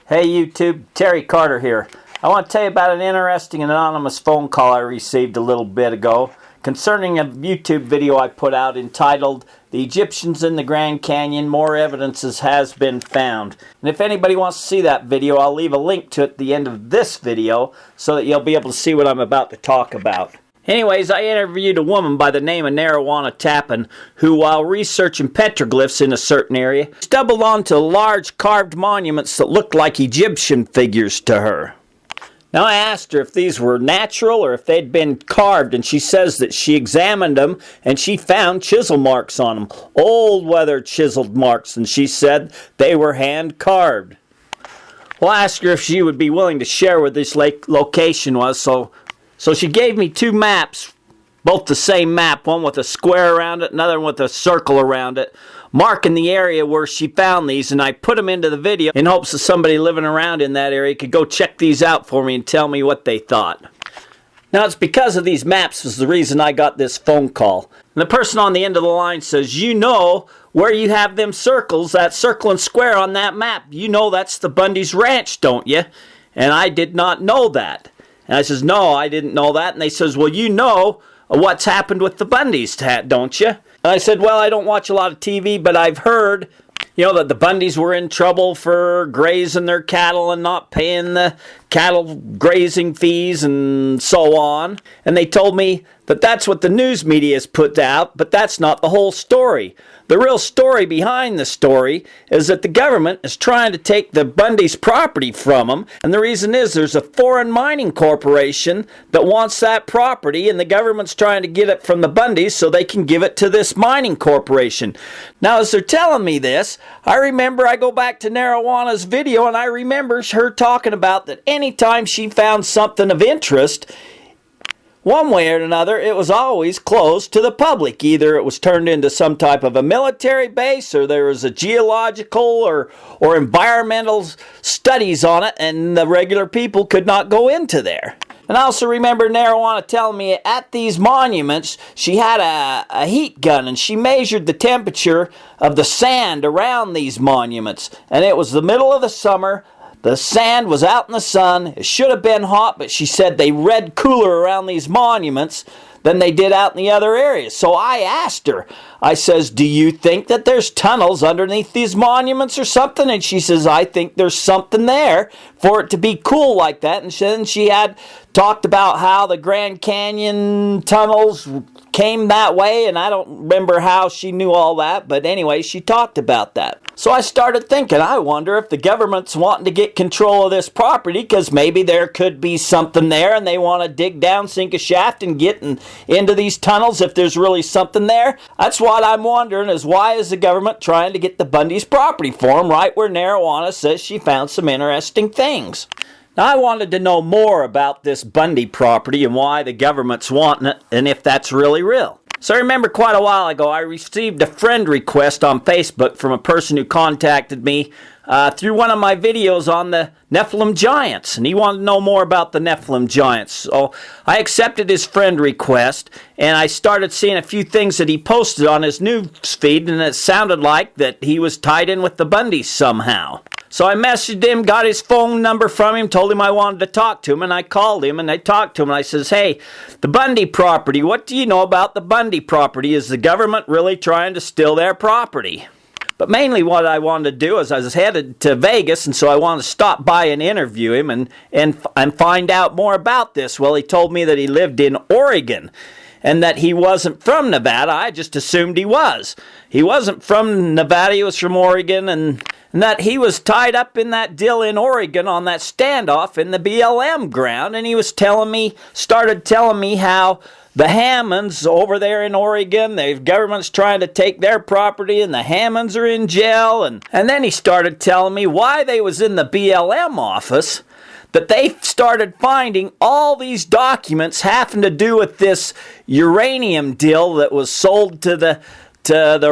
Hey YouTube, Terry Carter here. I want to tell you about an interesting anonymous phone call I received a little bit ago concerning a YouTube video I put out entitled "The Egyptians in the Grand Canyon, More Evidences Has Been Found." And if anybody wants to see that video, I'll leave a link to it at the end of this video so that you'll be able to see what I'm about to talk about. Anyways, I interviewed a woman by the name of Marijuana Tappan who, while researching petroglyphs in a certain area, stumbled onto large carved monuments that looked like Egyptian figures to her. Now I asked her if these were natural or if they'd been carved, and she says that she examined them and she found chisel marks on them, old weather chiseled marks, and she said they were hand carved. Well, I asked her if she would be willing to share where this location was, so she gave me two maps, both the same map, one with a square around it, another one with a circle around it, marking the area where she found these, and I put them into the video in hopes that somebody living around in that area could go check these out for me and tell me what they thought. Now, it's because of these maps is the reason I got this phone call. And the person on the end of the line says, "You know where you have them circles, that circle and square on that map. You know that's the Bundy's ranch, don't you?" And I did not know that. And I says, "No, I didn't know that." And they says, "Well, you know what's happened with the Bundys, don't you?" And I said, "Well, I don't watch a lot of TV, but I've heard, that the Bundys were in trouble for grazing their cattle and not paying the cattle grazing fees and so on. And they told me that that's what the news media has put out, but that's not the whole story. The real story behind the story is that the government is trying to take the Bundy's property from them, and the reason is there's a foreign mining corporation that wants that property, and the government's trying to get it from the Bundys so they can give it to this mining corporation." Now, as they're telling me this, I go back to Marijuana's video, and I remember her talking about that anytime she found something of interest, one way or another, it was always closed to the public. Either it was turned into some type of a military base, or there was a geological or environmental studies on it, and the regular people could not go into there. And I also remember Marijuana telling me at these monuments, she had a heat gun, and she measured the temperature of the sand around these monuments. And it was the middle of the summer. The sand was out in the sun. It should have been hot, but she said they read cooler around these monuments than they did out in the other areas. So I asked her, I says, "Do you think that there's tunnels underneath these monuments or something?" And she says, "I think there's something there for it to be cool like that." And then she had talked about how the Grand Canyon tunnels came that way, and I don't remember how she knew all that, but anyway, she talked about that. So I started thinking, I wonder if the government's wanting to get control of this property because maybe there could be something there and they want to dig down, sink a shaft, and get into these tunnels if there's really something there. That's what I'm wondering, is why is the government trying to get the Bundy's property for them right where Marijuana says she found some interesting things? Now, I wanted to know more about this Bundy property and why the government's wanting it and if that's really real. So I remember quite a while ago I received a friend request on Facebook from a person who contacted me through one of my videos on the Nephilim Giants, and he wanted to know more about the Nephilim Giants. So I accepted his friend request, and I started seeing a few things that he posted on his news feed, and it sounded like that he was tied in with the Bundys somehow. So I messaged him, got his phone number from him, told him I wanted to talk to him, and I called him, and I talked to him, and I says, "Hey, the Bundy property, what do you know about the Bundy property? Is the government really trying to steal their property?" But mainly what I wanted to do is I was headed to Vegas, and so I wanted to stop by and interview him and find out more about this. Well, he told me that he lived in Oregon and that he wasn't from Nevada. I just assumed he was. He wasn't from Nevada, he was from Oregon, and that he was tied up in that deal in Oregon on that standoff in the BLM ground, and he was started telling me how the Hammonds over there in Oregon, the government's trying to take their property, and the Hammonds are in jail, and then he started telling me why they was in the BLM office, that they started finding all these documents having to do with this uranium deal that was sold to the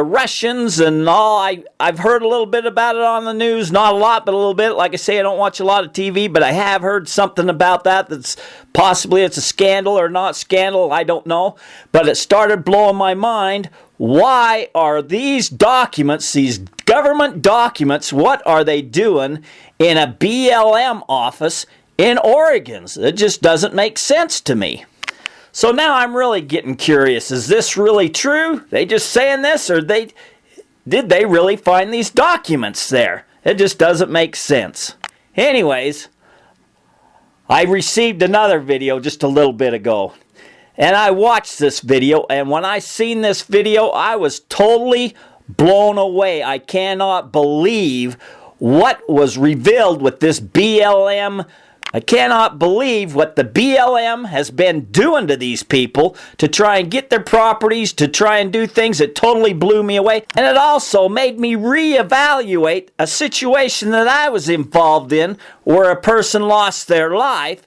Russians and all. I've heard a little bit about it on the news, not a lot, but a little bit. Like I say, I don't watch a lot of TV, but I have heard something about that's possibly it's a scandal or not scandal, I don't know. But it started blowing my mind Why are these documents, these government documents, what are they doing in a BLM office in Oregon? It just doesn't make sense to me. So now I'm really getting curious. Is this really true? They just saying this, or did they really find these documents there? It just doesn't make sense. Anyways, I received another video just a little bit ago. And I watched this video, and when I seen this video, I was totally blown away. I cannot believe what was revealed with this BLM. I cannot believe what the BLM has been doing to these people to try and get their properties, to try and do things. It totally blew me away. And it also made me reevaluate a situation that I was involved in where a person lost their life.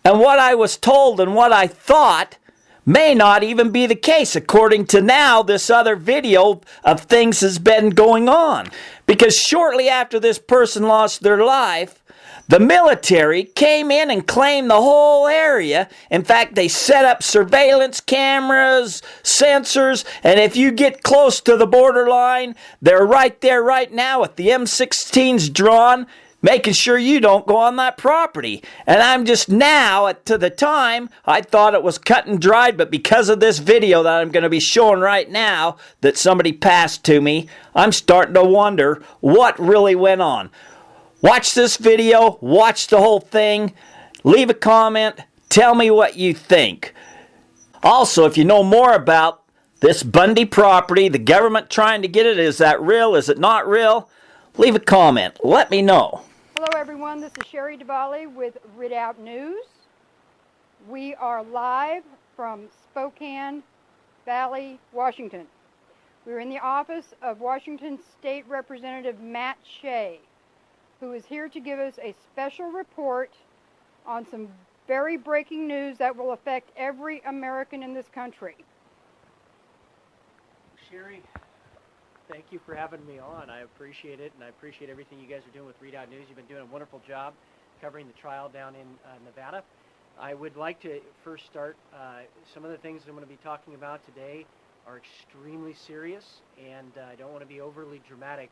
And what I was told and what I thought may not even be the case, according to now this other video of things has been going on. Because shortly after this person lost their life, the military came in and claimed the whole area. In fact, they set up surveillance cameras, sensors, and if you get close to the borderline, they're right there right now with the M16s drawn, making sure you don't go on that property. And I'm just now, to the time, I thought it was cut and dried, but because of this video that I'm going to be showing right now that somebody passed to me, I'm starting to wonder what really went on. Watch this video, watch the whole thing, leave a comment, tell me what you think. Also, if you know more about this Bundy property, the government trying to get it, is that real, is it not real? Leave a comment, let me know. Hello everyone, this is Shea with Readout News. We are live from Spokane Valley, Washington. We're in the office of Washington State Representative Matt Shea, who is here to give us a special report on some very breaking news that will affect every American in this country. Sherry, thank you for having me on. I appreciate it, and I appreciate everything you guys are doing with Readout News. You've been doing a wonderful job covering the trial down in Nevada. I would like to first start, some of the things I'm going to be talking about today are extremely serious, and I don't want to be overly dramatic,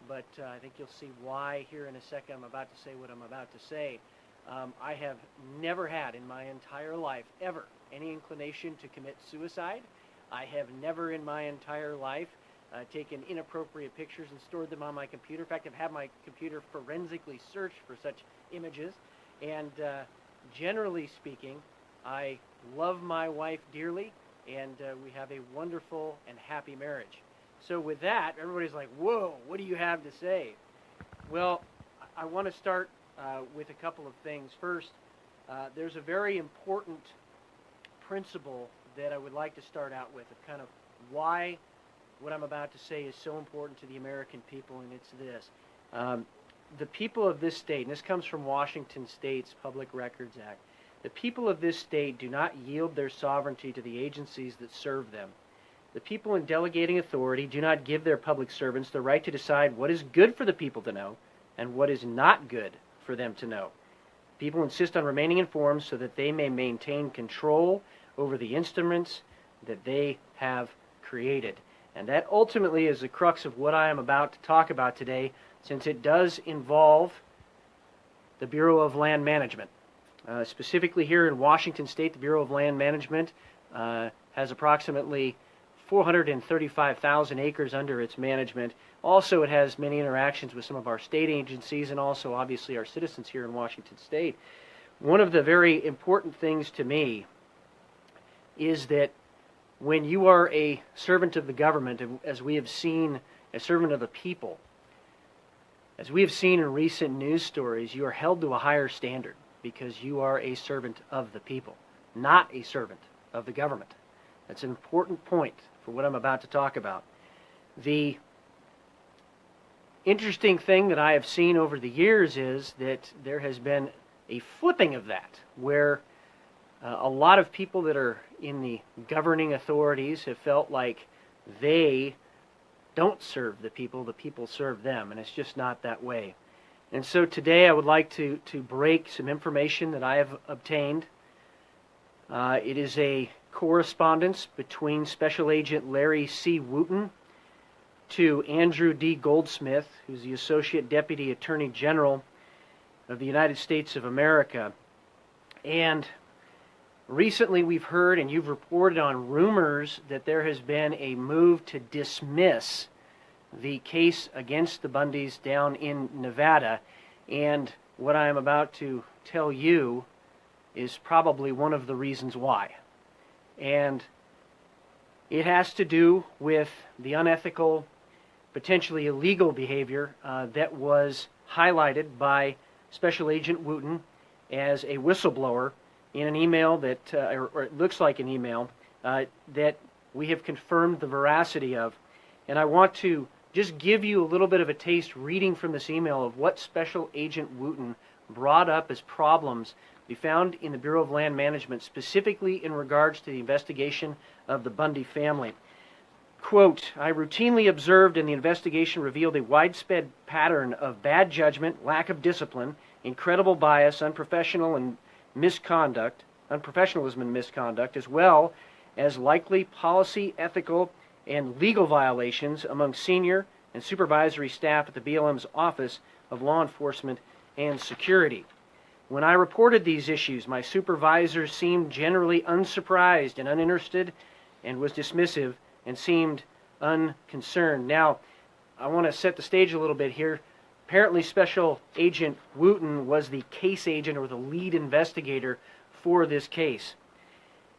but I think you'll see why here in a second. I'm about to say what I'm about to say. I have never had in my entire life, ever, any inclination to commit suicide. I have never in my entire life taken inappropriate pictures and stored them on my computer. In fact, I've had my computer forensically searched for such images. And generally speaking, I love my wife dearly, and we have a wonderful and happy marriage. So with that, everybody's like, whoa, what do you have to say? Well, I want to start with a couple of things. First, there's a very important principle that I would like to start out with, of kind of why what I'm about to say is so important to the American people, and it's this. The people of this state, and this comes from Washington State's Public Records Act, the people of this state do not yield their sovereignty to the agencies that serve them. The people in delegating authority do not give their public servants the right to decide what is good for the people to know and what is not good for them to know. People insist on remaining informed so that they may maintain control over the instruments that they have created. And that ultimately is the crux of what I am about to talk about today, since it does involve the Bureau of Land Management. Specifically here in Washington State, the Bureau of Land Management has approximately 435,000 acres under its management. Also, it has many interactions with some of our state agencies and also obviously our citizens here in Washington State. One of the very important things to me is that when you are a servant of the government, as we have seen, a servant of the people, as we have seen in recent news stories, you are held to a higher standard because you are a servant of the people, not a servant of the government. That's an important point for what I'm about to talk about. The interesting thing that I have seen over the years is that there has been a flipping of that, where a lot of people that are in the governing authorities have felt like they don't serve the people serve them, and it's just not that way. And so today I would like to break some information that I have obtained It is a correspondence between Special Agent Larry C. Wooten to Andrew D. Goldsmith, who's the Associate Deputy Attorney General of the United States of America. And recently we've heard, and you've reported on rumors, that there has been a move to dismiss the case against the Bundys down in Nevada. And what I am about to tell you is probably one of the reasons why. And it has to do with the unethical, potentially illegal behavior that was highlighted by Special Agent Wooten as a whistleblower in an email that, or it looks like an email, that we have confirmed the veracity of. And I want to just give you a little bit of a taste reading from this email of what Special Agent Wooten brought up as problems we found in the Bureau of Land Management, specifically in regards to the investigation of the Bundy family. Quote, I routinely observed and the investigation revealed a widespread pattern of bad judgment, lack of discipline, incredible bias, unprofessionalism and misconduct, as well as likely policy, ethical, and legal violations among senior and supervisory staff at the BLM's Office of Law Enforcement and Security. When I reported these issues, my supervisor seemed generally unsurprised and uninterested and was dismissive and seemed unconcerned. Now, I want to set the stage a little bit here. Apparently, Special Agent Wooten was the case agent or the lead investigator for this case.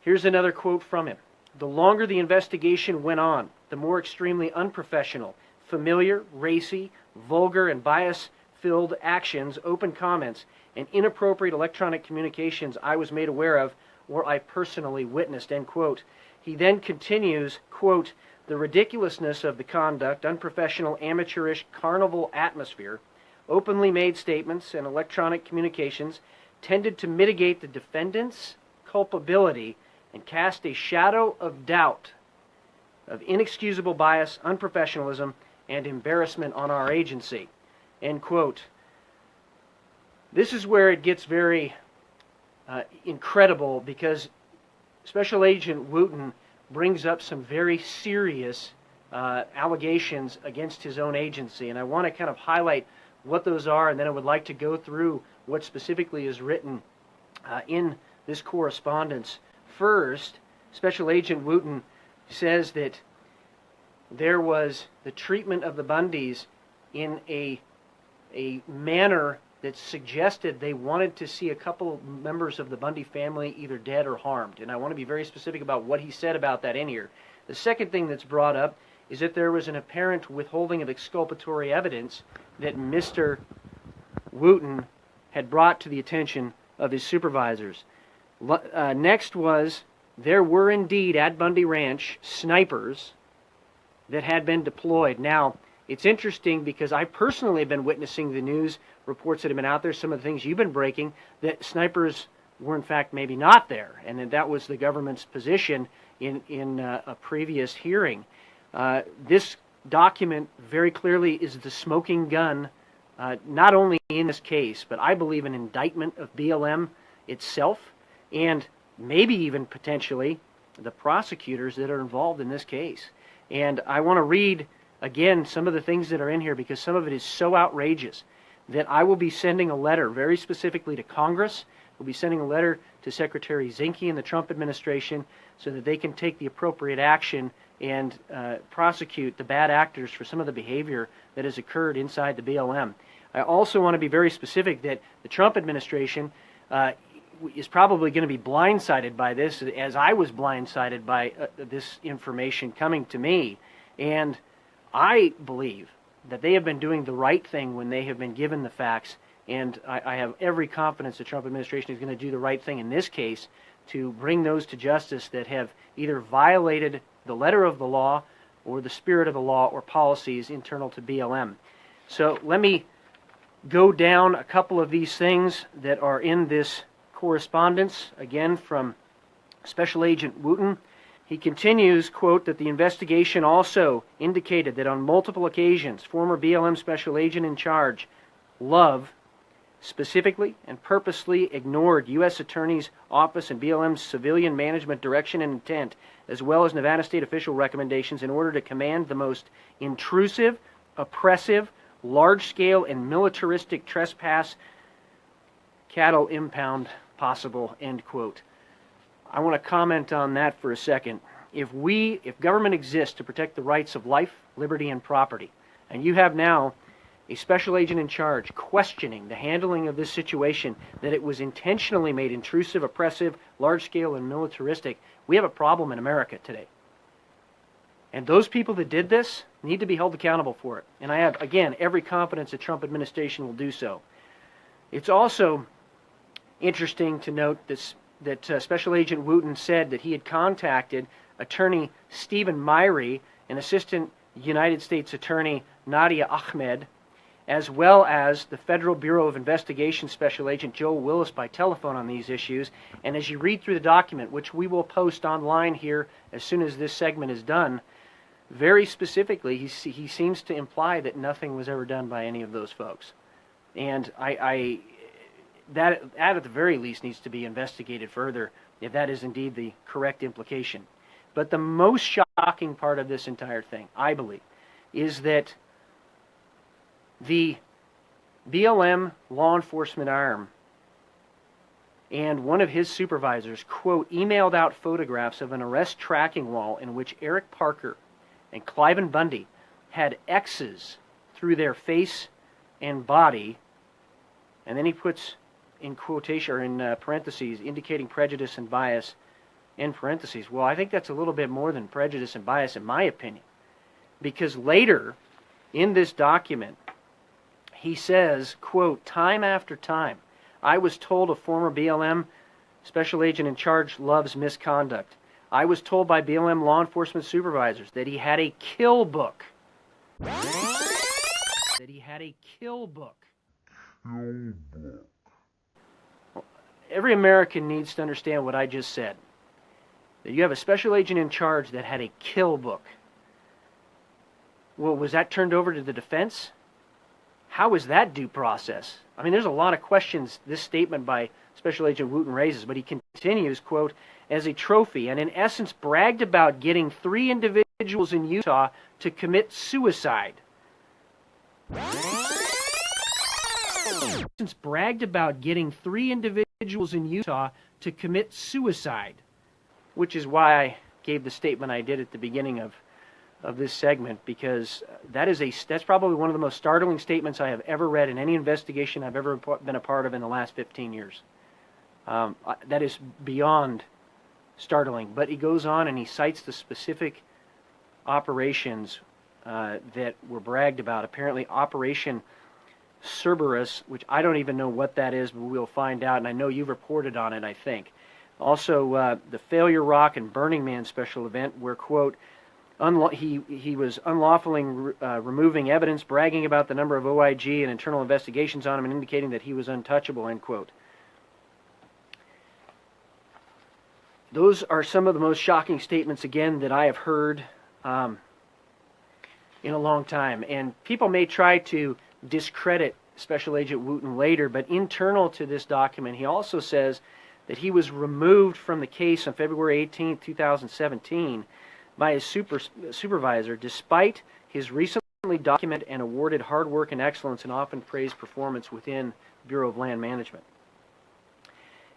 Here's another quote from him. The longer the investigation went on, the more extremely unprofessional, familiar, racy, vulgar, and bias-filled actions, open comments, and inappropriate electronic communications I was made aware of or I personally witnessed, end quote. He then continues, quote, the ridiculousness of the conduct, unprofessional, amateurish, carnival atmosphere, openly made statements, and electronic communications tended to mitigate the defendant's culpability and cast a shadow of doubt, of inexcusable bias, unprofessionalism, and embarrassment on our agency, end quote. This is where it gets very incredible, because Special Agent Wooten brings up some very serious allegations against his own agency, and I want to kind of highlight what those are, and then I would like to go through what specifically is written in this correspondence. First, Special Agent Wooten says that there was the treatment of the Bundys in a manner that suggested they wanted to see a couple members of the Bundy family either dead or harmed. And I want to be very specific about what he said about that in here. The second thing that's brought up is that there was an apparent withholding of exculpatory evidence that Mr. Wooten had brought to the attention of his supervisors. Next was, there were indeed at Bundy Ranch snipers that had been deployed. Now, it's interesting because I personally have been witnessing the news reports that have been out there, some of the things you've been breaking, that snipers were in fact maybe not there, and that was the government's position in a previous hearing. This document very clearly is the smoking gun, not only in this case, but I believe an indictment of BLM itself, and maybe even potentially the prosecutors that are involved in this case. And I want to read again some of the things that are in here, because some of it is so outrageous that I will be sending a letter very specifically to Congress. We'll be sending a letter to Secretary Zinke and the Trump administration so that they can take the appropriate action and prosecute the bad actors for some of the behavior that has occurred inside the BLM. I also want to be very specific that the Trump administration is probably going to be blindsided by this, as I was blindsided by this information coming to me. And I believe that they have been doing the right thing when they have been given the facts, and I have every confidence the Trump administration is going to do the right thing in this case to bring those to justice that have either violated the letter of the law or the spirit of the law or policies internal to BLM. So let me go down a couple of these things that are in this correspondence, again from Special Agent Wooten. He continues, quote, that the investigation also indicated that on multiple occasions, former BLM Special Agent in charge, Love, specifically and purposely ignored U.S. Attorney's Office and BLM's civilian management direction and intent, as well as Nevada state official recommendations in order to command the most intrusive, oppressive, large-scale, and militaristic trespass cattle impound possible, end quote. I want to comment on that for a second. If government exists to protect the rights of life, liberty, and property, and you have now a special agent in charge questioning the handling of this situation, that it was intentionally made intrusive, oppressive, large-scale, and militaristic, we have a problem in America today. And those people that did this need to be held accountable for it. And I have, again, every confidence the Trump administration will do so. It's also interesting to note that Special Agent Wooten said that he had contacted Attorney Stephen Myrie and Assistant United States Attorney Nadia Ahmed, as well as the Federal Bureau of Investigation Special Agent Joe Willis by telephone on these issues. And as you read through the document, which we will post online here as soon as this segment is done, very specifically, he seems to imply that nothing was ever done by any of those folks. And that at the very least needs to be investigated further if that is indeed the correct implication. But the most shocking part of this entire thing, I believe, is that the BLM law enforcement arm and one of his supervisors, quote, emailed out photographs of an arrest tracking wall in which Eric Parker and Cliven Bundy had X's through their face and body, and then he puts in quotation or in parentheses indicating prejudice and bias in parentheses. Well, I think that's a little bit more than prejudice and bias in my opinion, because later in this document he says, quote, time after time, I was told a former BLM special agent in charge loves misconduct. I was told by BLM law enforcement supervisors that he had a kill book. Every American needs to understand what I just said. That you have a special agent in charge that had a kill book. Well, was that turned over to the defense? How is that due process? I mean, there's a lot of questions this statement by Special Agent Wooten raises, but he continues, quote, as a trophy, and in essence bragged about getting 3 individuals in Utah to commit suicide. Bragged about getting 3 individuals in Utah to commit suicide, which is why I gave the statement I did at the beginning of this segment, because that's probably one of the most startling statements I have ever read in any investigation I've ever been a part of in the last 15 years. That is beyond startling. But he goes on and he cites the specific operations that were bragged about. Apparently Operation Cerberus, which I don't even know what that is, but we'll find out, and I know you've reported on it, I think. Also, the Failure Rock and Burning Man special event where, quote, he was unlawfully removing evidence, bragging about the number of OIG and internal investigations on him, and indicating that he was untouchable, end quote. Those are some of the most shocking statements, again, that I have heard in a long time. And people may try to discredit Special Agent Wooten later, but internal to this document, he also says that he was removed from the case on February 18, 2017, by his supervisor, despite his recently documented and awarded hard work and excellence and often praised performance within the Bureau of Land Management.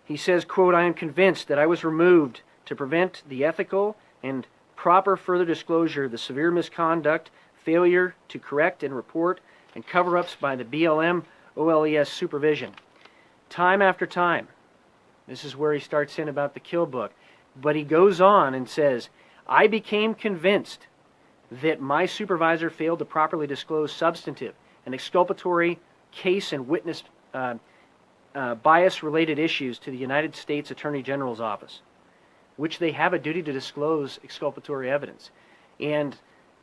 He says, quote, I am convinced that I was removed to prevent the ethical and proper further disclosure of the severe misconduct, failure to correct and report, and cover-ups by the BLM OLES supervision. Time after time, this is where he starts in about the kill book, but he goes on and says, I became convinced that my supervisor failed to properly disclose substantive and exculpatory case and witness bias-related issues to the United States Attorney General's office, which they have a duty to disclose exculpatory evidence. And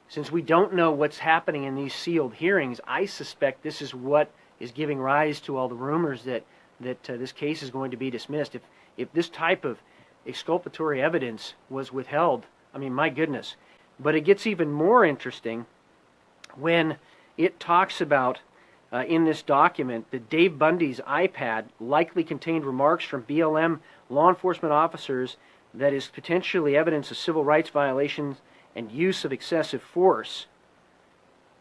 since we don't know what's happening in these sealed hearings, I suspect this is what is giving rise to all the rumors that this case is going to be dismissed. If this type of exculpatory evidence was withheld, I mean, my goodness. But it gets even more interesting when it talks about in this document that Dave Bundy's iPad likely contained remarks from BLM law enforcement officers that is potentially evidence of civil rights violations and use of excessive force.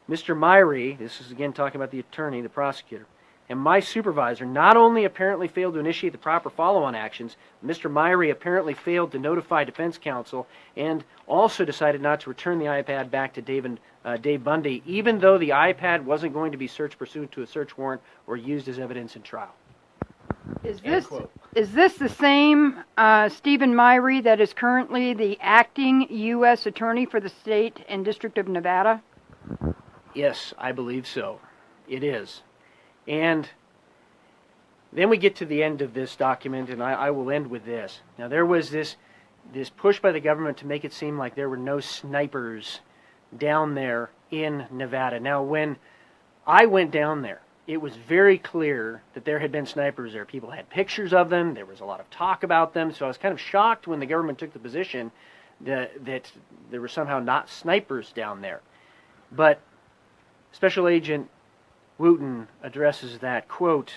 Mr. Myrie, this is again talking about the attorney, the prosecutor, and my supervisor not only apparently failed to initiate the proper follow-on actions, Mr. Myrie apparently failed to notify defense counsel and also decided not to return the iPad back to Dave Bundy, even though the iPad wasn't going to be searched pursuant to a search warrant or used as evidence in trial. Is this the same Stephen Myrie that is currently the acting U.S. Attorney for the state and District of Nevada? Yes, I believe so. It is. And then we get to the end of this document, and I will end with this. Now, there was this push by the government to make it seem like there were no snipers down there in Nevada. Now, when I went down there, it was very clear that there had been snipers there. People had pictures of them. There was a lot of talk about them. So I was kind of shocked when the government took the position that there were somehow not snipers down there. But Special Agent Wooten addresses that, quote,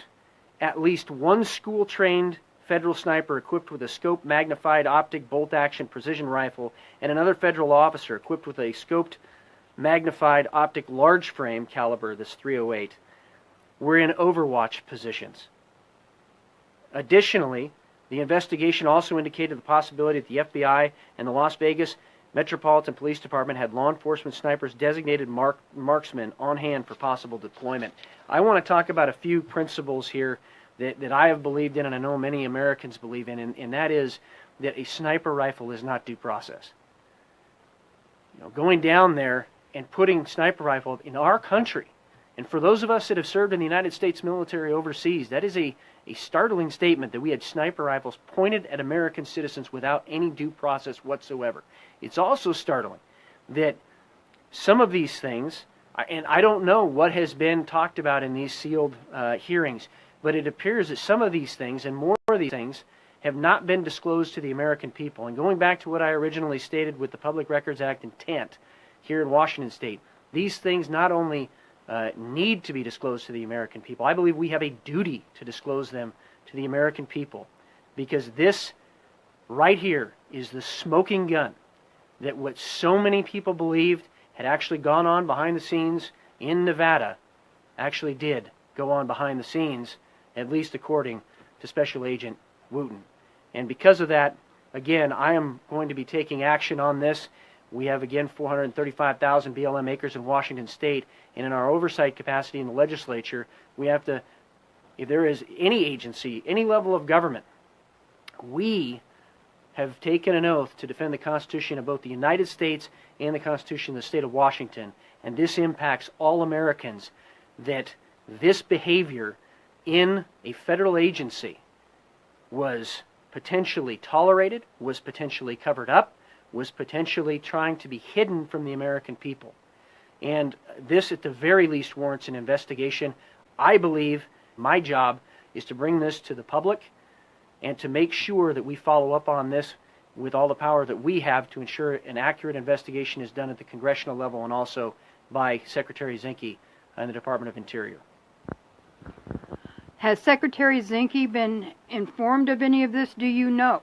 at least one school-trained federal sniper equipped with a scoped magnified optic bolt-action precision rifle and another federal officer equipped with a scoped magnified optic large frame caliber, this .308, were in overwatch positions. Additionally, the investigation also indicated the possibility that the FBI and the Las Vegas Metropolitan Police Department had law enforcement snipers designated marksmen on hand for possible deployment. I want to talk about a few principles here that I have believed in and I know many Americans believe in, and that is that a sniper rifle is not due process. You know, going down there and putting sniper rifle in our country, and for those of us that have served in the United States military overseas, that is a startling statement that we had sniper rifles pointed at American citizens without any due process whatsoever. It's also startling that some of these things, and I don't know what has been talked about in these sealed hearings, but it appears that some of these things and more of these things have not been disclosed to the American people. And going back to what I originally stated with the Public Records Act intent here in Washington State, these things not only need to be disclosed to the American people, I believe we have a duty to disclose them to the American people, because this right here is the smoking gun that what so many people believed had actually gone on behind the scenes in Nevada actually did go on behind the scenes, at least according to Special Agent Wooten. And because of that, again, I am going to be taking action on this. We have, again, 435,000 BLM acres in Washington State, and in our oversight capacity in the legislature, we have to, if there is any agency, any level of government, we have taken an oath to defend the Constitution of both the United States and the Constitution of the state of Washington, and this impacts all Americans, that this behavior in a federal agency was potentially tolerated, was potentially covered up, was potentially trying to be hidden from the American people. And this, at the very least, warrants an investigation. I believe my job is to bring this to the public and to make sure that we follow up on this with all the power that we have to ensure an accurate investigation is done at the congressional level and also by Secretary Zinke and the Department of Interior. Has Secretary Zinke been informed of any of this, do you know?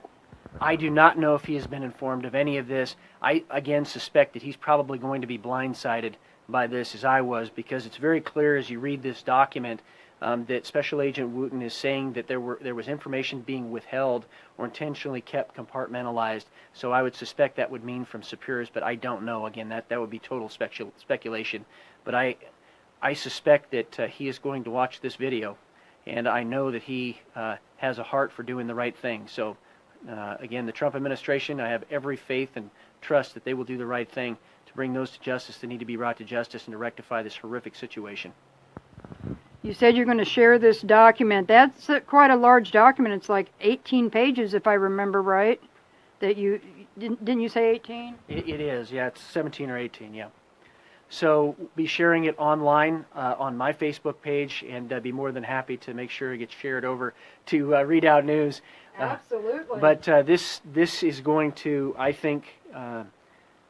I do not know if he has been informed of any of this. I, again, suspect that he's probably going to be blindsided by this, as I was, because it's very clear as you read this document that Special Agent Wooten is saying that there was information being withheld or intentionally kept compartmentalized. So I would suspect that would mean from superiors, but I don't know. Again, that would be total speculation. But I suspect that he is going to watch this video, and I know that he has a heart for doing the right thing. So again, the Trump administration, I have every faith and trust that they will do the right thing to bring those to justice that need to be brought to justice and to rectify this horrific situation. You said you're going to share this document. That's quite a large document. It's like 18 pages, if I remember right. That you didn't you say 18? It is, yeah. It's 17 or 18, yeah. So be sharing it online on my Facebook page, and be more than happy to make sure it gets shared over to Readout News. Absolutely. But this is going to, I think,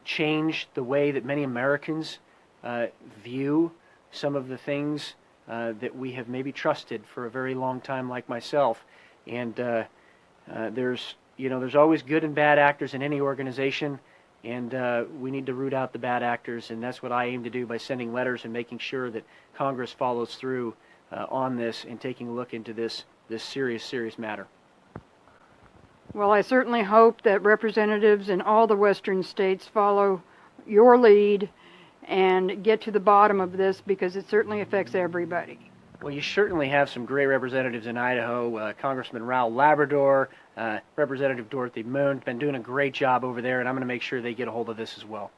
change the way that many Americans view some of the things that we have maybe trusted for a very long time, like myself. And there's always good and bad actors in any organization, and we need to root out the bad actors, and that's what I aim to do by sending letters and making sure that Congress follows through on this and taking a look into this serious matter. Well, I certainly hope that representatives in all the western states follow your lead and get to the bottom of this, because it certainly affects everybody. Well, you certainly have some great representatives in Idaho. Congressman Raul Labrador, Representative Dorothy Moon, been doing a great job over there, and I'm going to make sure they get a hold of this as well.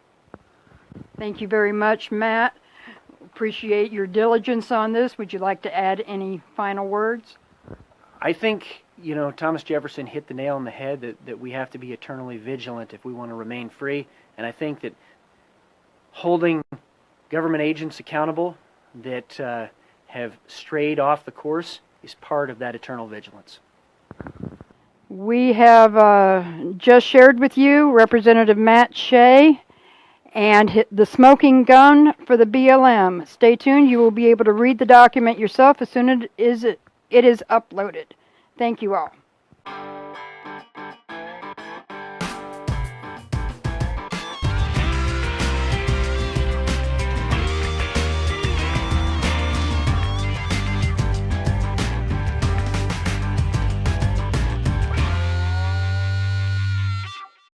Thank you very much, Matt. Appreciate your diligence on this. Would you like to add any final words? I think, Thomas Jefferson hit the nail on the head that we have to be eternally vigilant if we want to remain free. And I think that holding government agents accountable that have strayed off the course is part of that eternal vigilance. We have just shared with you Representative Matt Shea and the smoking gun for the BLM. Stay tuned. You will be able to read the document yourself as soon as it is uploaded. Thank you all.